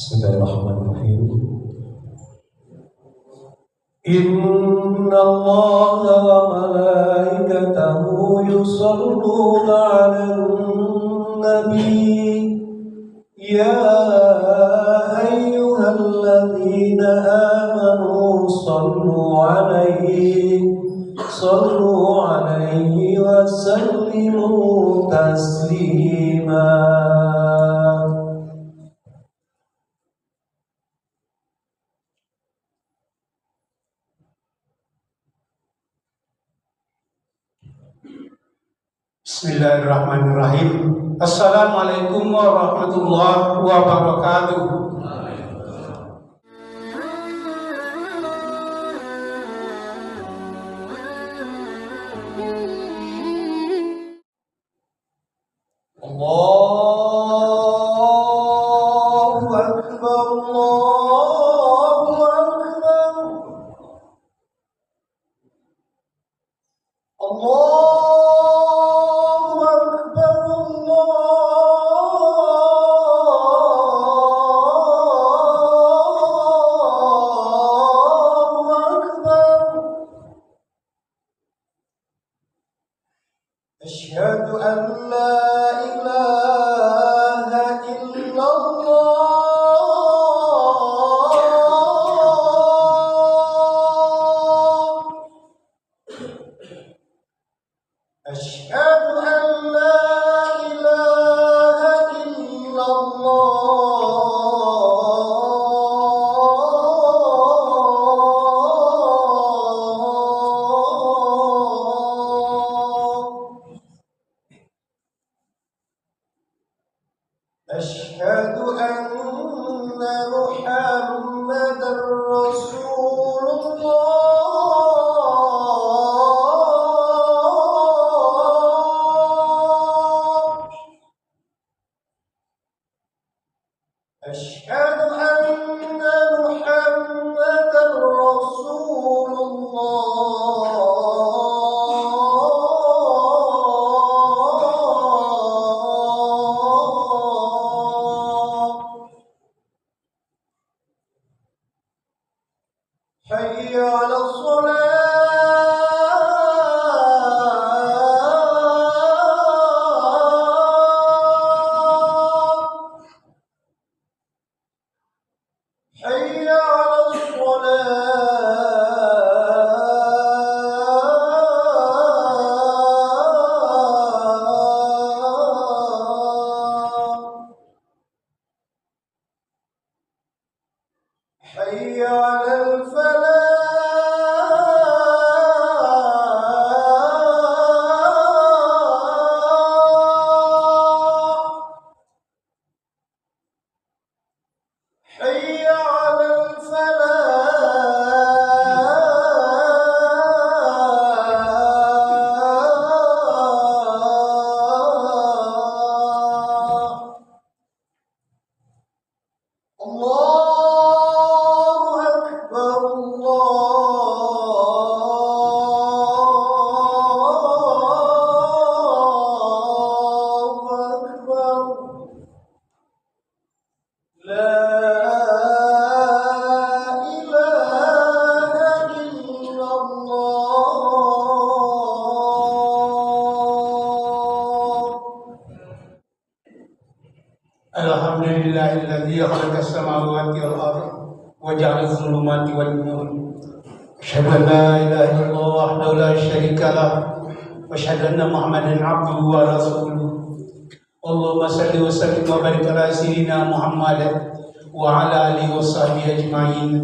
Bismillahirrahmanirrahim. Inna Allaha wa malaikatahu yusalluna 'alan nabi ya ayyuhalladzina amanu sallu 'alaihi wa sallimu taslima. Bismillahirrahmanirrahim. Assalamualaikum warahmatullahi wabarakatuh. Allahu Akbar, Allahu Akbar. Asyhadu an la ilaha illallah. Asyhadu an la ilaha illallah. Asyhadu anna Muhammadar Rasulullah. Asyhadu anna Muhammadar Rasulullah. Hayya 'alas shalah. Hayya 'alas shalah. Hayya 'alal falah. Hayya 'alal falah. Allahu Akbar, Allahu Akbar. La ilaha illallah. Alhamdulillahilladzi khalaqas samawati wal ardh wa ja'ala adh-dhulumati wan nur. Asyhadu an la ilaha illallah wahdahu la syarika lah wa asyhadu anna Muhammadan 'abduhu wa rasuluh. Allahumma shalli wa sallim wa barik ala sayyidina Muhammad wa ala alihi wa sahbihi ajma'in.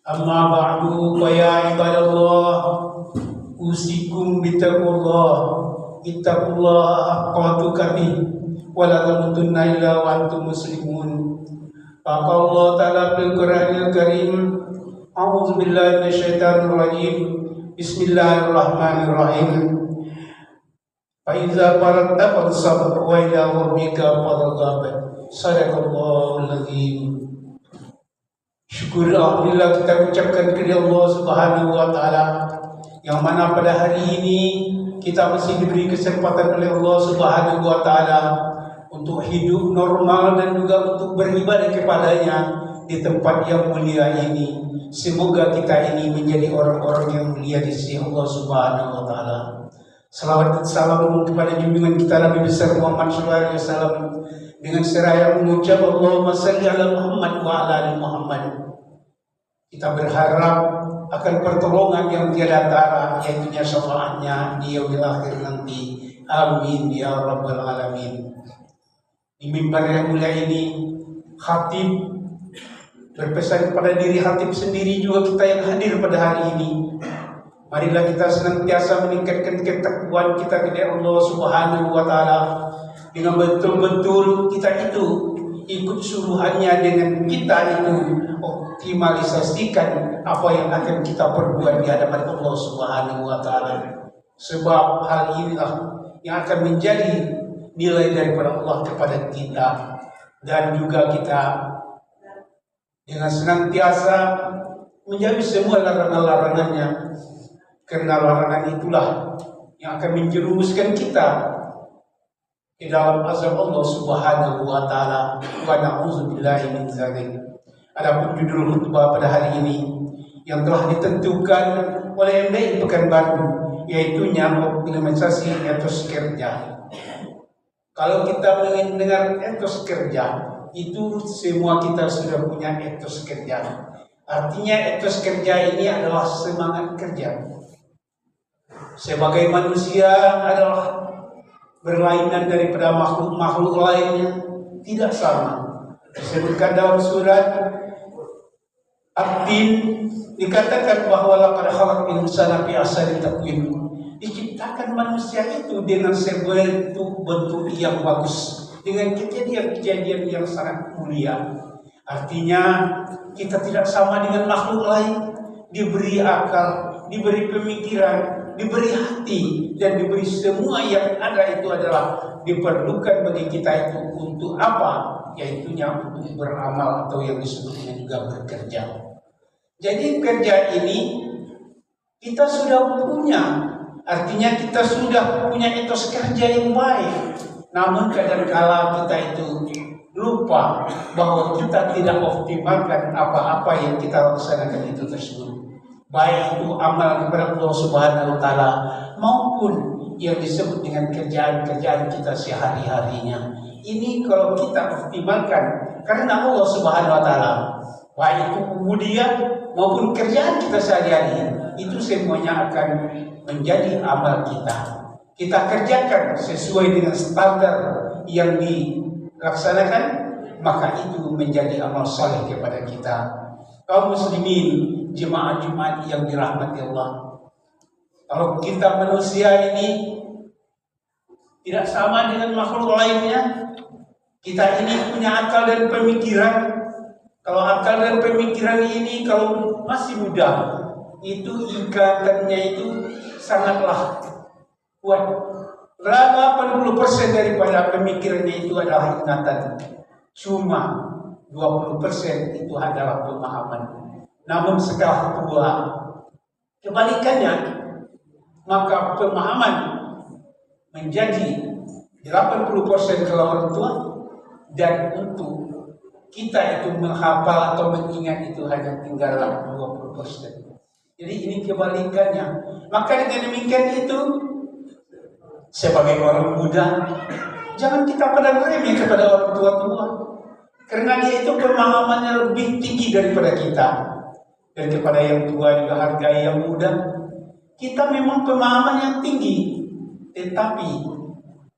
Amma ba'du, fa ya ibadallah, usikum bittaqullah. Ittaqullaha haqqa tuqatih wa la tamutunna illa wa antum muslimun. Qala Allah ta'ala fil Qur'anil Karim, a'udzu billahi minasyaitonir rajim. Bismillahirrahmanirrahim. Fa iza faragta fansab wa ila rabbika farghab. Sadaqallahul azim. Syukur alhamdulillah kita ucapkan kepada Allah Subhanahu wa taala yang mana pada hari ini kita masih diberi kesempatan oleh Allah Subhanahu wa taala untuk hidup normal dan juga untuk beribadah kepadanya di tempat yang mulia ini. Semoga kita ini menjadi orang-orang yang mulia di sisi Allah Subhanahu wa taala. Salawat dan salam kepada junjungan kita Nabi besar Muhammad sallallahu alaihi wasallam dengan seraya mengucap Allahumma shalli ala Muhammad wa ala ali Muhammad. Kita berharap akan pertolongan yang tiada tara, yaitu syafaatnya di yaumil akhir nanti. Amin ya rabbal alamin. Di mimbar yang mulia ini, khatib berpesan kepada diri khatib sendiri juga kita yang hadir pada hari ini. Marilah kita senantiasa meningkatkan ketakwaan kita kepada Allah Subhanahu wa taala dengan betul-betul kita itu ikut suruhannya, dengan kita itu optimalisasikan apa yang akan kita perbuat di hadapan Allah Subhanahu wa taala. Sebab hal inilah yang akan menjadi nilai daripada Allah kepada kita, dan juga kita dengan senantiasa menjauhi semua larangan-larangannya, karena larangan itulah yang akan menjerumuskan kita di dalam azab Allah Subhanahu wa taala. Wa na'udzubillahi min dzalik. Adapun judul khutbah pada hari ini yang telah ditentukan oleh MDI Pekanbaru, yaitu optimalisasi etos kerja. Kalau kita mendengar etos kerja, itu semua kita sudah punya etos kerja. Artinya etos kerja ini adalah semangat kerja. Sebagai manusia adalah berlainan daripada makhluk-makhluk lainnya, tidak sama. Disebutkan dalam surat At-Tin, dikatakan bahwa laqad khalaqnal insana fi ahsani taqwim. Diciptakan manusia itu dengan sebentuk yang bagus, dengan kejadian-kejadian yang sangat mulia. Artinya kita tidak sama dengan makhluk lain, diberi akal, diberi pemikiran, diberi hati, dan diberi semua yang ada. Itu adalah diperlukan bagi kita itu untuk apa? Yaitunya untuk beramal, atau yang disebutnya juga bekerja. Jadi kerja ini kita sudah punya, artinya kita sudah punya etos kerja yang baik. Namun kadangkala kita itu lupa bahwa kita tidak optimalkan apa-apa yang kita laksanakan itu tersebut, baik itu amal kepada Allah Subhanahu wa taala maupun yang disebut dengan kerjaan-kerjaan kita sehari-harinya. Ini kalau kita optimalkan karena Allah Subhanahu wa taala, baik itu kemudian maupun kerjaan kita sehari-hari, itu semuanya akan menjadi amal kita. Kita kerjakan sesuai dengan standar yang dilaksanakan, maka itu menjadi amal saleh kepada kita. Kaum muslimin, jemaah Jumat yang dirahmati Allah, kalau kita manusia ini tidak sama dengan makhluk lainnya, kita ini punya akal dan pemikiran. Kalau akal dan pemikiran ini kalau masih muda, itu ikatannya itu sangatlah kuat. 80% daripada pemikirannya itu adalah ingatan, cuma 20% itu adalah pemahaman. Namun setelah tua, kebalikannya, maka pemahaman menjadi 80% kalau orang tua, dan untuk kita itu menghafal atau mengingat itu hanya tinggallah 20%. Jadi ini kebalikannya. Maka dengan demikian itu, sebagai orang muda, jangan kita pandang remeh kepada orang tua-tua, karena dia itu pemahamannya lebih tinggi daripada kita. Dan kepada yang tua juga hargai yang muda. Kita memang pemahaman yang tinggi, tetapi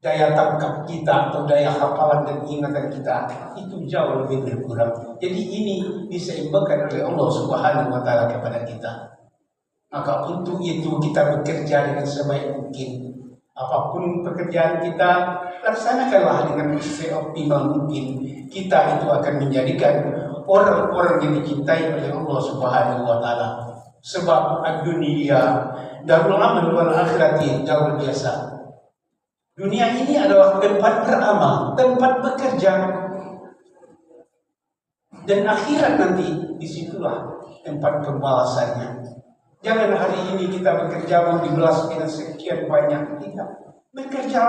daya tangkap kita atau daya hafalan dan ingatan kita itu jauh lebih berkurang. Jadi ini diseimbangkan oleh Allah Subhanahu wa taala kepada kita. Maka untuk itu kita bekerja dengan sebaik mungkin. Apapun pekerjaan kita, laksanakanlah dengan seoptimal mungkin. Kita itu akan menjadikan orang-orang yang dicintai oleh Allah Subhanahu wa taala. Sebab ad-dunya darul amal wal akhirati darul jasa. Dunia ini adalah tempat beramal, tempat bekerja, dan akhirat nanti disitulah tempat pembalasannya. Jangan hari ini kita bekerja mau dibalas dengan sekian banyak, tidak. Bekerja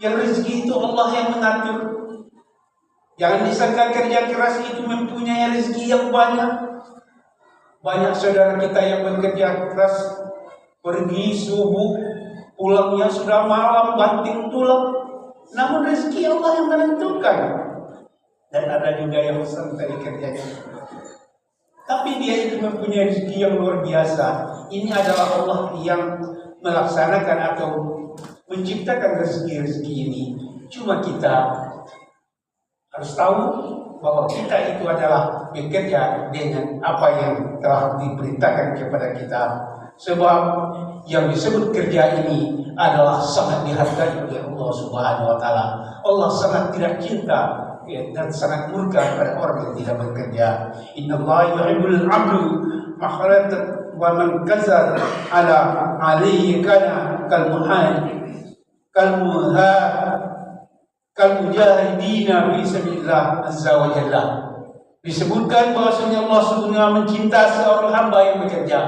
Yang rezeki itu Allah yang mengatur. Jangan disangka kerja keras itu mempunyai rezeki yang banyak. Banyak saudara kita yang bekerja keras, pergi subuh, pulangnya sudah malam, banting tulang. Namun rezeki Allah yang menentukan. Dan ada juga yang santai kerjanya. Tapi dia itu mempunyai rezeki yang luar biasa. Ini adalah Allah yang melaksanakan atau menciptakan rezeki-rezeki ini. Cuma kita harus tahu bahwa kita itu adalah bekerja dengan apa yang telah diperintahkan kepada kita. Sebab yang disebut kerja ini adalah sangat dihargai oleh Allah Subhanahu wa Ta'ala. Allah sangat tidak cinta dan sangat murka pada orang yang tidak bekerja. Innallaha yuhibbul 'abdu makhrajat wa man kazar ala alayhi kana kal mujahidina fi sabilillah azza wa jalla. Disebutkan bahwasanya Allah sebenarnya mencinta seorang hamba yang bekerja.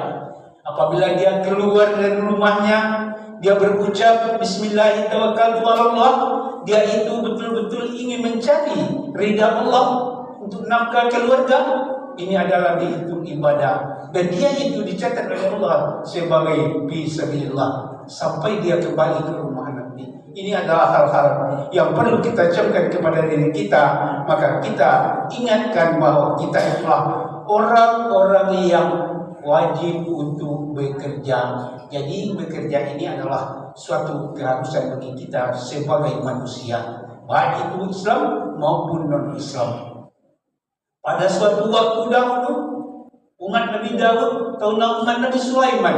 Apabila dia keluar dari rumahnya, dia berucap bismillahirrahmanirrahim, dia itu betul-betul ingin mencari ridha Allah untuk nafkah keluarga. Ini adalah dihitung ibadah, dan dia itu dicatat oleh Allah sebagai fisabilillah sampai dia kembali ke rumah nanti. Ini adalah hal-hal yang perlu kita camkan kepada diri kita. Maka kita ingatkan bahwa kita itulah orang-orang yang wajib untuk bekerja. Jadi bekerja ini adalah suatu keharusan bagi kita sebagai manusia, baik itu Islam maupun non-Islam. Pada suatu waktu dahulu, umat Nabi Daud atau umat Nabi Sulaiman,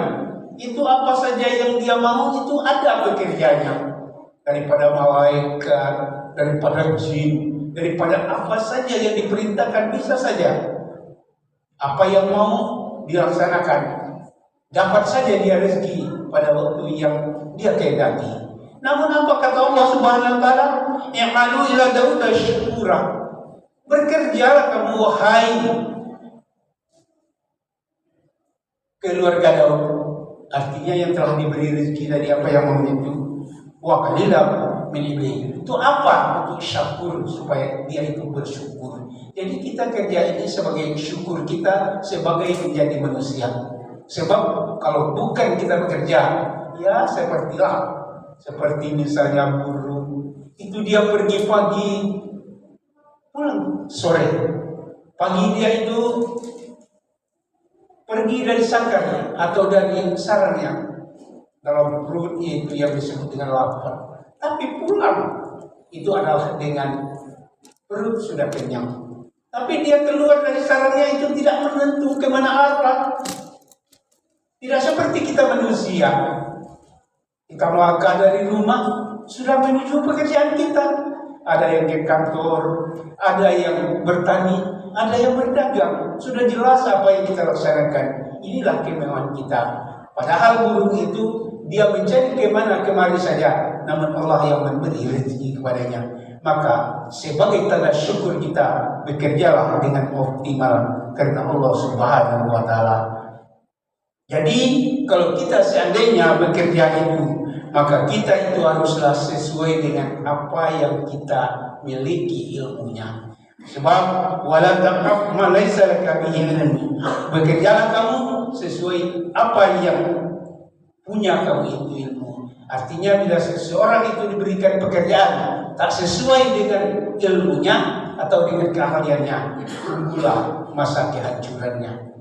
itu apa saja yang dia mau itu ada bekerjanya. Daripada malaikat, daripada jin, daripada apa saja yang diperintahkan bisa saja. Apa yang mau dilaksanakan. Dapat saja dia rezeki pada waktu yang dia kehendaki. Namun apa kata Allah Subhanahu wa Ta'ala? I'malu ila Daud syukura. Bekerjalah kamu wahai keluarga Daud. Artinya yang telah diberi rezeki dari apa yang mau itu. Wa qalilan min ibadihi. Itu apa? Untuk syukur, supaya dia itu bersyukur. Jadi kita kerja ini sebagai syukur kita sebagai menjadi manusia. Sebab kalau bukan kita bekerja, ya seperti misalnya buruh, itu dia pergi pagi, pulang sore. Pagi dia itu pergi dari sangkar atau dari sarangnya, dalam perutnya itu yang disebut dengan lapar. Tapi pulang itu adalah dengan perut sudah kenyang. Tapi dia keluar dari sarangnya itu tidak menentu kemana arah. Tidak seperti kita manusia. Kita melangkah dari rumah sudah menuju pekerjaan kita. Ada yang ke kantor, ada yang bertani, ada yang berdagang. Sudah jelas apa yang kita laksanakan. Inilah kemewahan kita. Padahal burung itu dia mencari kemana-kemari saja, namun Allah yang memberi rezeki kepadanya. Maka sebagai tanda syukur kita, bekerjalah dengan optimal karena Allah Subhanahu wa Ta'ala. Jadi kalau kita seandainya bekerja itu, maka kita itu haruslah sesuai dengan apa yang kita miliki ilmunya. Sebab wala taqaf ma laysa laka bihi ilm. Bekerjalah kamu sesuai apa yang punya kamu itu ilmu. Artinya bila seseorang itu diberikan pekerjaan tak sesuai dengan ilmunya atau dengan keahliannya, tunggulah masa kehancurannya.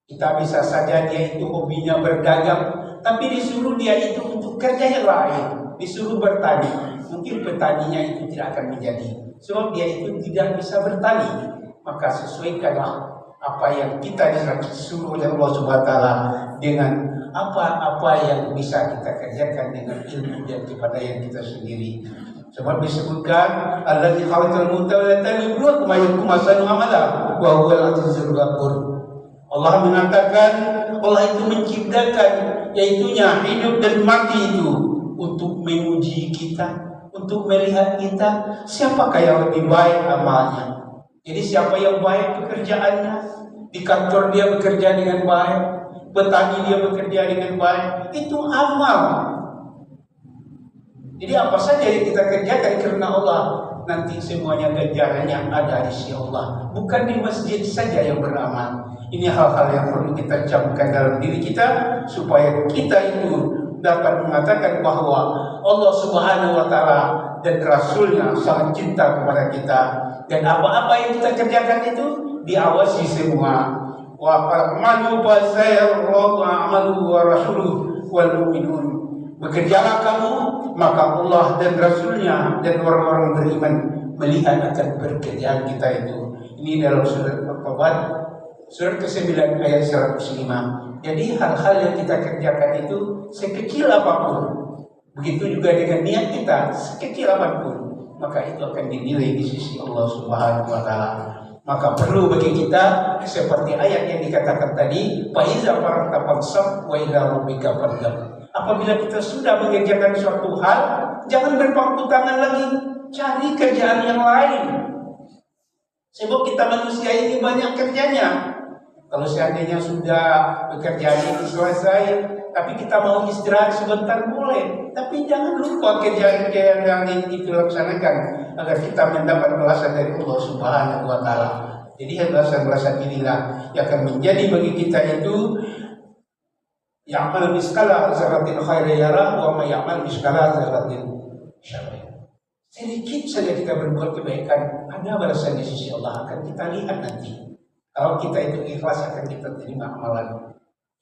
Kita bisa saja dia itu hobinya berdagang, tapi disuruh dia itu untuk kerja yang lain, disuruh bertani. Mungkin petaninya itu tidak akan menjadi, sebab dia itu tidak bisa bertani. Maka sesuaikanlah apa yang kita disuruh oleh Allah Subhanahu wa Ta'ala dengan apa-apa yang bisa kita kerjakan dengan ilmu dan kepandaian kita sendiri. Sebab disebutkan allazi khalaqal mauta wal hayata liyabluwakum ayyukum ahsanu amala wa huwal azizul ghafur. Allah mengatakan Allah itu menciptakan yaitunya hidup dan mati itu untuk menguji kita, untuk melihat kita siapakah yang lebih baik amalnya. Jadi siapa yang baik pekerjaannya, di kantor dia bekerja dengan baik, petani dia bekerja dengan baik, itu amal. Jadi apa saja yang kita kerjakan karena Allah, nanti semuanya ganjarannya ada di sisi Allah. Bukan di masjid saja yang beramal. Ini hal-hal yang perlu kita camkan dalam diri kita supaya kita itu dapat mengatakan bahwa Allah Subhanahu wa Ta'ala dan Rasulnya sangat cinta kepada kita, dan apa-apa yang kita kerjakan itu diawasi semua. Wa amalu fasayarallahu amalu wa rasuluhu wal mu'minun. Bekerjalah kamu, maka Allah dan Rasulnya dan orang-orang beriman melihat akan pekerjaan kita itu. Ini dalam surat At-Taubah, surat ke-9 ayat 105. Jadi hal-hal yang kita kerjakan itu sekecil apapun, begitu juga dengan niat kita sekecil apapun, maka itu akan dinilai di sisi Allah Subhanahu wa Ta'ala. Maka perlu bagi kita seperti ayat yang dikatakan tadi, fa iza faragta fansab wa ila rabbika farghab. Apabila kita sudah mengerjakan suatu hal, jangan berpangku tangan lagi, cari kerjaan yang lain. Sebab kita manusia ini banyak kerjanya. Kalau seandainya sudah pekerjaan itu selesai, tapi kita mau istirahat sebentar boleh, tapi jangan lupa kerjaan-kerjaan yang itu laksanakan agar kita mendapat balasan dari Allah Subhanahu wa Ta'ala. Jadi balasan-balasan inilah yang akan menjadi bagi kita itu ya'mal miskala dzarratin khairan yarah wa may ya'mal miskala dzarratin syarran. Sedikit saja kita berbuat kebaikan, ada balasan di sisi Allah, akan kita lihat nanti. Kalau kita itu ikhlas, akan kita terima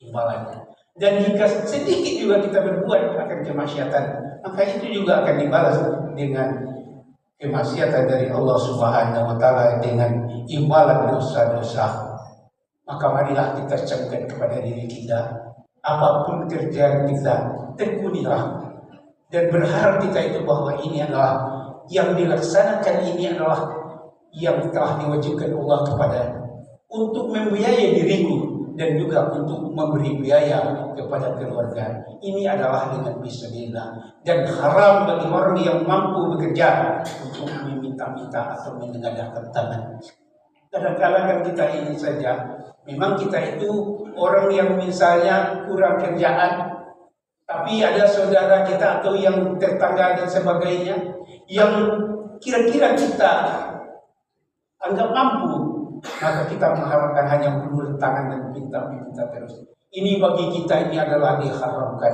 ibadah. Dan jika sedikit juga kita berbuat akan kemaksiatan, maka itu juga akan dibalas dengan kemaksiatan dari Allah Subhanahu wa Ta'ala dengan imbalan dosa-dosa. Maka marilah kita camkan kepada diri kita, apapun kerjaan kita, tekunilah dan berharap kita itu bahwa ini adalah yang dilaksanakan, ini adalah yang telah diwajibkan Allah kepada untuk membiayai diriku dan juga untuk memberi biaya kepada keluarga. Ini adalah dengan fisabilillah, dan haram bagi orang yang mampu bekerja untuk meminta-minta atau menengadahkan tangan. Kadang-kadang kan kita ini saja, memang kita itu orang yang misalnya kurang kerjaan, tapi ada saudara kita atau yang tetangga dan sebagainya yang kira-kira kita anggap mampu, maka kita mengharapkan hanya mengulur tangan dan minta terus. Ini bagi kita ini adalah diharamkan.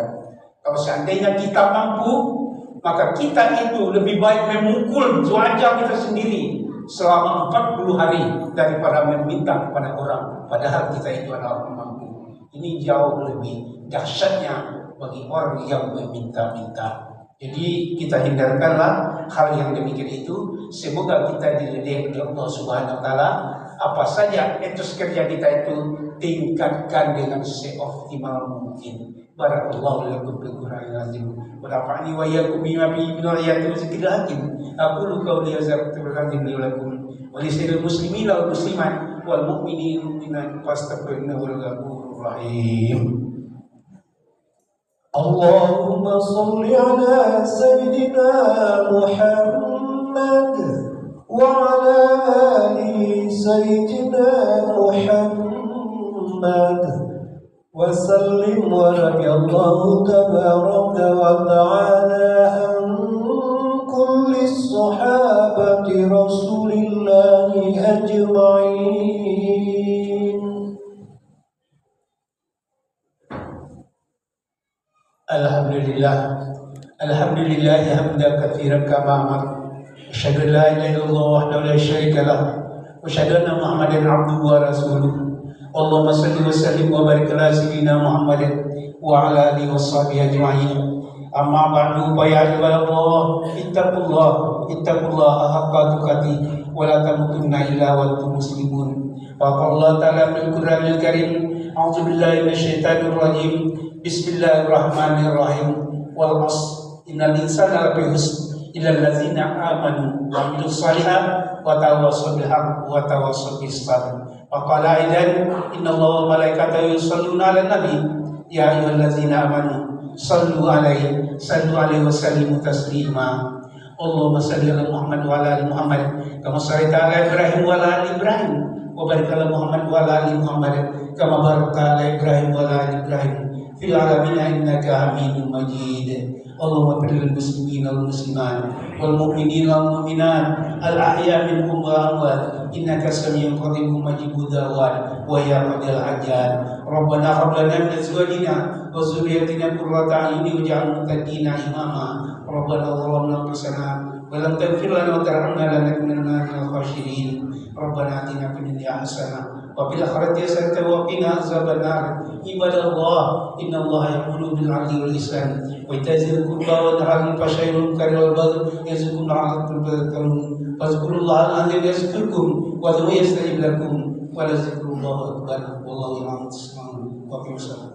Kalau seandainya kita mampu, maka kita itu lebih baik memukul wajah kita sendiri selama 40 hari daripada meminta kepada orang, padahal kita itu adalah mampu. Ini jauh lebih dahsyatnya bagi orang yang meminta-minta. Jadi kita hindarkanlah hal yang demikian itu. Semoga kita dididik oleh Allah Subhanahu wa Ta'ala. Apa saja etos kerja kita itu tingkatkan dengan seoptimal mungkin. Barakallahu lakum fil Qur'anil azim wa nafa'ani wa iyyakum bima fihi min ayatin wa dzikril hakim. Aqulu qawli hadza wa astaghfirullaha li wa lakum wa li sa'iril muslimin wal muslimat wal mu'minin minal fastaghfiruhu wal ghafurur rahim. Allahumma salli ala sayyidina Muhammad wa ala ali sayyidina Muhammad wa sallim wa radiyallahu tabaraka wa ta'ala an kulli sahabati rasulillahi ajma'in. Alhamdulillah, alhamdulillah hamdan katsiran kama amar. Asyhadu an la ilaha illallah wahdahu la syarika lah wa asyhadu anna Muhammadan abduhu wa rasuluh. Allahumma shalli wa sallim wa barik ala sayyidina Muhammadin wa ala alihi washabihi ajma'in. Amma ba'du, fa ya ibadallah ittaqullaha haqqa tuqatih wa la tamutunna illa wa antum muslimun. Wa qala Allah ta'ala fil Qur'anil Karim, a'udzu billahi minasyaitonir rajim. Bismillahirrahmanirrahim. Wal 'asr innal insana lafi khusr illal ladzina amanu wa 'amilus shalihat wa tawassaw bil haqqi wa tawassaw bis sabr. Wa qala aidan innallaha wa malaikatahu yusholluna 'alan nabi ya ayyuhalladzina amanu sallu 'alaihi wa sallimu taslima. Allahumma shalli ala Muhammad wa ala ali Muhammad kama shallaita ala Ibrahim wa ala ali Ibrahim wa barik ala Muhammad wa ala ali Muhammad kama barakta ala Ibrahim wa ala ali Ibrahim في العالمين إنك حميد مجيد. اللهم اغفر للمسلمين والمسلمات والمؤمنين والمؤمنات الأحياء منهم والأموات إنك سميع قريب مجيب الدعوات ويا قاضي الحاجات. ربنا هب لنا من أزواجنا وذرياتنا قرة أعين واجعلنا للمتقين إماما. ربنا ظلمنا أنفسنا ولم تغفر لنا وترحمنا لنكونن من الخاسرين. ربنا آتنا في الدنيا حسنة وفي الآخرة حسنة وقنا عذاب النار. عباد الله إن الله يأمر بالعدل والإحسان وإيتاء ذي القربى وينهى عن الفحشاء والمنكر والبغي يعظكم لعلكم تذكرون. فاذكروا الله العظيم يذكركم وادعوه يستجب لكم ولذكر الله أكبر والله يعلم ما تصنعون.